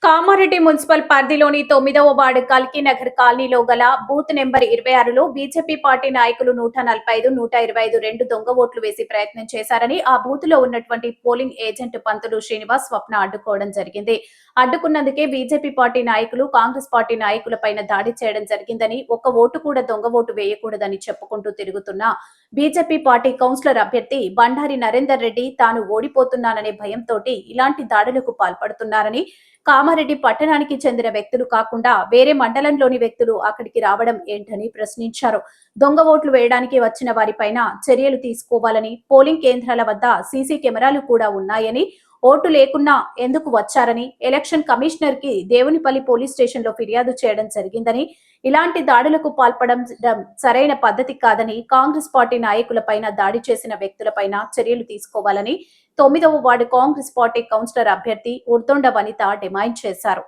Kamareddy municipal పరిధిలోని 9వ ward కల్కీనగర్ కాలనీలో గల బూత్ నెంబర్ 26లో బీజేపీ పార్టీ నాయకులు 145, 125 రెండు దొంగ ఓట్లు వేసి ప్రయత్నం చేశారని ఆ బూత్ లో ఉన్నటువంటి పోలింగ్ ఏజెంట్ పంతులు శ్రీనివాస్ స్వప్న అడ్డుకోవడం జరిగింది. అడ్డుకున్నందుకే బీజేపీ పార్టీ నాయకులు కాంగ్రెస్ పార్టీ నాయకులపైన దాడి చేయడం జరిగిందని, ఒక్క ఓటు కూడా దొంగ ఓటు వేయకూడదని చెప్పుకుంటూ తిరుగుతున్న బీజేపీ పార్టీ కౌన్సిలర్ అభ్యర్థి బండారి నరేందర్ రెడ్డి తాను ఓడిపోతున్నాననే భయంతోటి ఇలాంటి దాడులకు పాల్పడుతున్నారని, కామారెడ్డి పట్టణానికి చెందిన వ్యక్తులు కాకుండా వేరే మండలంలోని వ్యక్తులు అక్కడికి రావడం ఏంటని ప్రశ్నించారు. దొంగ ఓట్లు వేయడానికి వచ్చిన వారిపైన చర్యలు తీసుకోవాలని, పోలింగ్ కేంద్రాల వద్ద సీసీ కెమెరాలు కూడా ఉన్నాయని, ఓటు లేకున్నా ఎందుకు వచ్చారని ఎలక్షన్ కమిషనర్ కి దేవునిపల్లి పోలీస్ స్టేషన్ లో ఫిర్యాదు చేయడం జరిగిందని, ఇలాంటి దాడులకు పాల్పడడం సరైన పద్ధతి కాదని, కాంగ్రెస్ పార్టీ నాయకులపైన దాడి చేసిన వ్యక్తులపైన చర్యలు తీసుకోవాలని 9వ వార్డు కాంగ్రెస్ పార్టీ కౌన్సిలర్ అభ్యర్థి ఉర్దొండ వనిత డిమాండ్ చేశారు.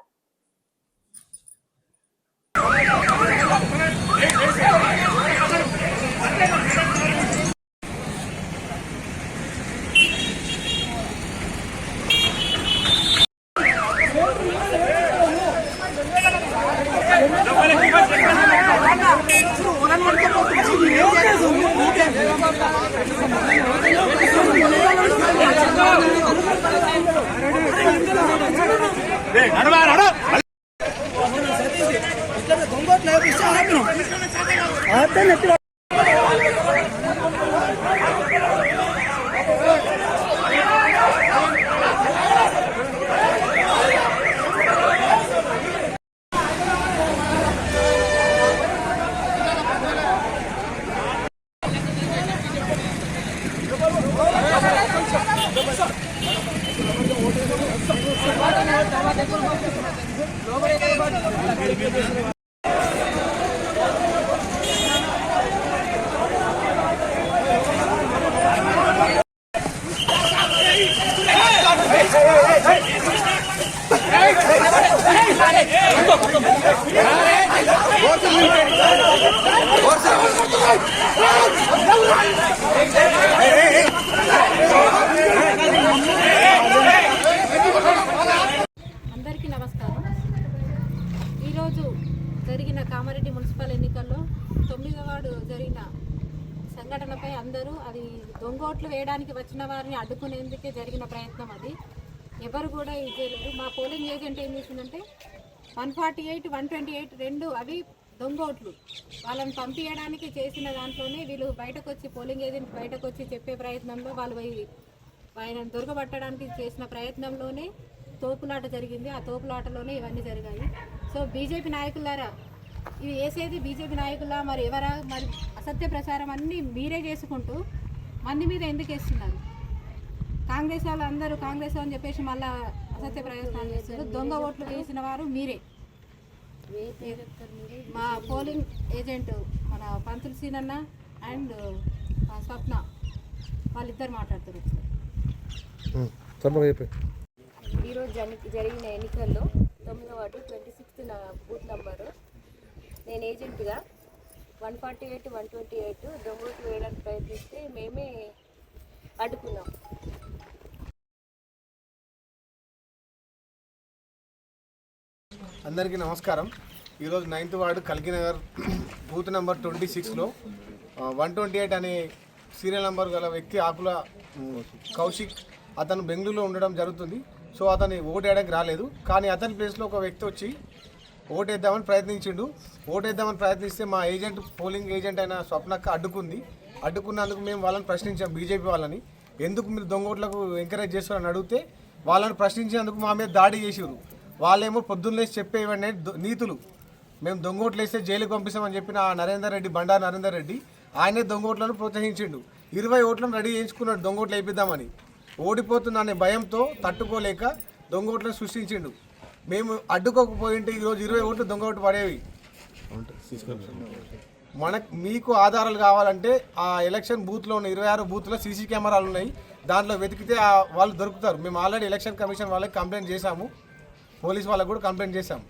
అందరికీ నమస్కారం. ఈరోజు జరిగిన కామారెడ్డి మున్సిపల్ ఎన్నికల్లో 9వ వార్డు జరిగిన సంఘటనపై అందరూ అది దొంగ ఓట్లు వేయడానికి వచ్చిన వారిని అడ్డుకునేందుకే జరిగిన ప్రయత్నం. అది ఎవరు కూడా ఇది చేయలేరు. మా పోలింగ్ ఏజెంట్ ఏం చేసిందంటే 148, 128 రెండు అవి దొంగ ఓట్లు వాళ్ళని పంపించడానికి చేసిన దాంట్లోనే వీళ్ళు బయటకు వచ్చి పోలింగ్ ఏజెంట్ బయటకు వచ్చి చెప్పే ప్రయత్నంలో వాళ్ళు ఆయన దొరకబట్టడానికి చేసిన ప్రయత్నంలోనే తోపులాట జరిగింది. ఆ తోపులాటలోనే ఇవన్నీ జరిగాయి. సో బీజేపీ నాయకులారా, ఇవి వేసేది బీజేపీ నాయకులా మరి ఎవరా? మరి అసత్య ప్రచారం అన్నీ మీరే చేసుకుంటూ మంది మీద ఎందుకు వేస్తున్నారు? కాంగ్రెస్ వాళ్ళు అందరూ కాంగ్రెస్ అని చెప్పేసి మళ్ళీ అసత్య ప్రయత్నాలు చేస్తారు. దొంగ ఓట్లు వేసిన వారు మీరే. మా పోలింగ్ ఏజెంట్ మన పంతులు సీనన్న అండ్ స్వప్న వాళ్ళిద్దరు మాట్లాడుతారు. ఈరోజు జరిగిన ఎన్నికల్లో 9వ వార్డు 26 నా బూత్ నంబరు నేను ఏజెంట్గా 148, 128 దొంగ ఓట్లు వేయడానికి ప్రయత్నిస్తే మేమే అడ్డుకున్నాం. అందరికీ నమస్కారం. ఈరోజు 9వ వార్డు కల్కీనగర్ బూత్ నెంబర్ 26లో 128 అనే సీరియల్ నెంబర్ గల వ్యక్తి ఆకుల కౌశిక్ అతను బెంగళూరులో ఉండడం జరుగుతుంది. సో అతను ఓటు వేయడానికి రాలేదు. కానీ అతని ప్లేస్లో ఒక వ్యక్తి వచ్చి ఓటేద్దామని ప్రయత్నిస్తే మా ఏజెంట్ పోలింగ్ ఏజెంట్ అయిన స్వప్నక్క అడ్డుకున్నందుకు మేము వాళ్ళని ప్రశ్నించాం. బీజేపీ వాళ్ళని ఎందుకు మీరు దొంగ ఓట్లకు ఎంకరేజ్ చేస్తారని అడిగితే వాళ్ళని ప్రశ్నించేందుకు మా మీద దాడి చేసారు. వాళ్ళేమో పొద్దున్నేసి చెప్పేవన్నీ నీతులు, మేము దొంగ ఓట్లు వేస్తే జైలుకి పంపిస్తామని చెప్పిన బండారు నరేందర్ రెడ్డి ఆయనే దొంగ ఓట్లను ప్రోత్సహించిండు. 20 ఓట్లను రెడీ చేయించుకున్నాడు దొంగ ఓట్లు వేయిద్దామని. ఓడిపోతుందనే భయంతో తట్టుకోలేక దొంగ ఓట్లను సృష్టించిండు. మేము అడ్డుకోకపోయింటే ఈరోజు 20 ఓట్లు దొంగ ఓట్లు పడేవి. మీకు ఆధారాలు కావాలంటే ఆ ఎలక్షన్ బూత్లో ఉన్న 26 బూత్లో సీసీ కెమెరాలు ఉన్నాయి. దాంట్లో వెతికితే వాళ్ళు దొరుకుతారు. మేము ఆల్రెడీ ఎలక్షన్ కమిషన్ వాళ్ళకి కంప్లైంట్ చేశాము, పోలీస్ వాళ్ళకు కూడా కంప్లైంట్ చేశాము.